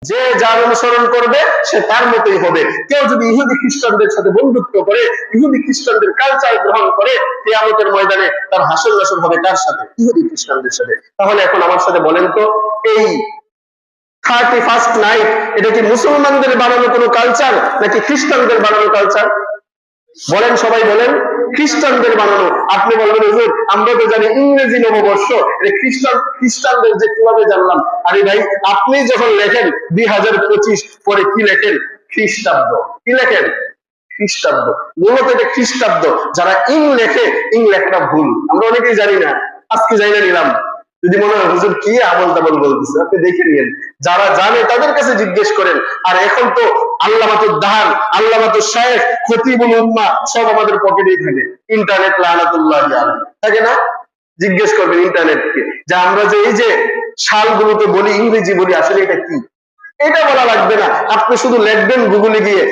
যে যার অনুসরণ করবে সে তার মতোই হবে। কেউ যদি ইহুদি খ্রিস্টানদের সাথে বন্ধুত্ব করে, ইহুদি খ্রিস্টানদের কালচার গ্রহণ করে, কিয়ামতের ময়দানে তার হাসর নাসর হবে কার সাথে? ইহুদি খ্রিস্টানদের সাথে। তাহলে এখন আমার সাথে বলেন তো, এই 31st নাইট এটা কি মুসলমানদের বানানো কোনো কালচার নাকি খ্রিস্টানদের বানানো কালচার? বলেন, সবাই বলেন। খ্রিস্টানদের বানানো। আপনি বলবেন হুজুর আমরা তো জানি ইংরেজি নববর্ষ, খ্রিস্টানদের যে কিভাবে জানলাম? আরে ভাই, আপনি যখন লেখেন 2025 পরে কি লেখেন? খ্রিস্টাব্দ। কি লেখেন? খ্রিস্টাব্দ। মূলত এটা খ্রিস্টাব্দ। যারা লেখে, লেখাটা ভুল, আমরা অনেকেই জানি না, আজকে জানি না নিলাম। যদি মনে হয় হুজুর কি আবল তাবল বলতেছে, আপনি দেখে নিন, যারা জানে তাদের কাছে জিজ্ঞেস করেন। আর এখন তো আল্লামাতুদ দাহার, আল্লামাতুশ শাইখ, খতিবুল উম্মাহ সব আমাদের পকেটেই থাকে। ইন্টারনেট লানাতুল্লাহি আলাইহি থাকে না? জিজ্ঞেস করবেন ইন্টারনেটকে যে আমরা যে এই যে সালগুলোতে বলি, ইংরেজি বলি, আসলে এটা কি? এটা বলা লাগবে না, আপনি শুধু লিখবেন গুগলে গিয়ে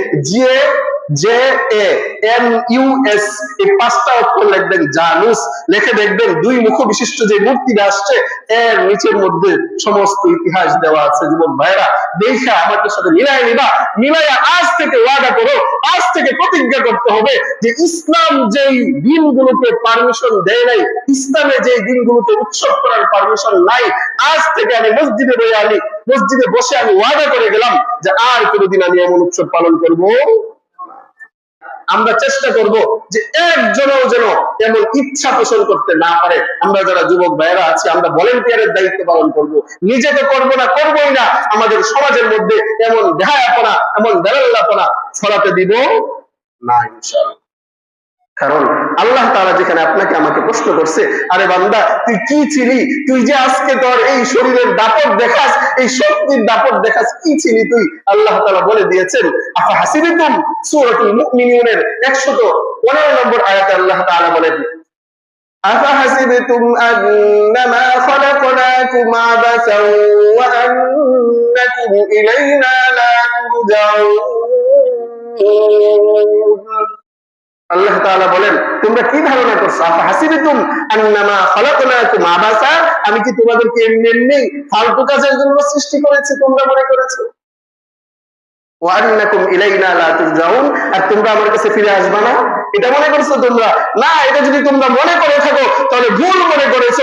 JANUS, এই 5টা অক্ষর লিখবেন, জানুস লিখে দেখবেন 2 মুখ বিশিষ্ট যে মূর্তিটা আসছে এর নিচের মধ্যে সমস্ত ইতিহাস দেওয়া আছে। যুবক ভাইরা, দেখা আমাদের সাথে মিলাই নিবা, মিলাইয়া আজ থেকে ওয়াদা করো, আজ থেকে প্রতিজ্ঞা করতে হবে যে ইসলাম যেই দিনগুলোকে পারমিশন দেয় নাই, ইসলামে যেই দিনগুলোকে উৎসব করার পারমিশন নাই, আজ থেকে আমি মসজিদে বসে আমি ওয়াদা করে গেলাম যে আর কোনোদিন আমি এমন উৎসব পালন করব। আমরা চেষ্টা করব যে একজনও যেন এমন ইচ্ছা পোষণ করতে না পারে। আমরা যারা যুবক ভাইয়েরা আছি, আমরা ভলেন্টিয়ারের দায়িত্ব পালন করব। নিজে তো করবো না, করবোই না, আমাদের সমাজের মধ্যে এমন বেহায়াপনা, এমন বেলাল্লাপনা ছড়াতে দিব না ইনশাআল্লাহ। কারণ আল্লাহ তাআলা যেখানে আপনাকে আমাকে প্রশ্ন করছে, আরে বান্দা তুই কি ছিলি? তুই যে আজকে তোর এই শরীরের দাপট দেখাস, এই শক্তির দাপট দেখাস, কি ছিলি তুই? আল্লাহ তাআলা বলে দিয়েছেন আফা হাসিবতুম, সূরাতুল মুমিনুনের 115 নম্বর আয়াতে আল্লাহ তাআলা বলেন আফা হাসিবতুম আন্নামা খলাকনাকুম আবাসান ওয়া আন্নাকুম ইলাইনা লা তুরজাউন। আল্লাহ তাআলা বলেন তোমরা কি ধারণা করছো? আফা হাসিবতুম আন্নামা খালাকনাকুম আবাসা, আমি কি তোমাদেরকে এমনি এমনি ফালতু কাজের জন্য সৃষ্টি করেছি তোমরা মনে করেছো? ওয়া আন্নাকুম ইলাইনা লা তুরজাউন, আর তোমরা আমার কাছে ফিরে আসবে না, এটা মনে করছো তোমরা? না, এটা যদি তোমরা মনে করে থাকো তাহলে ভুল মনে করেছো।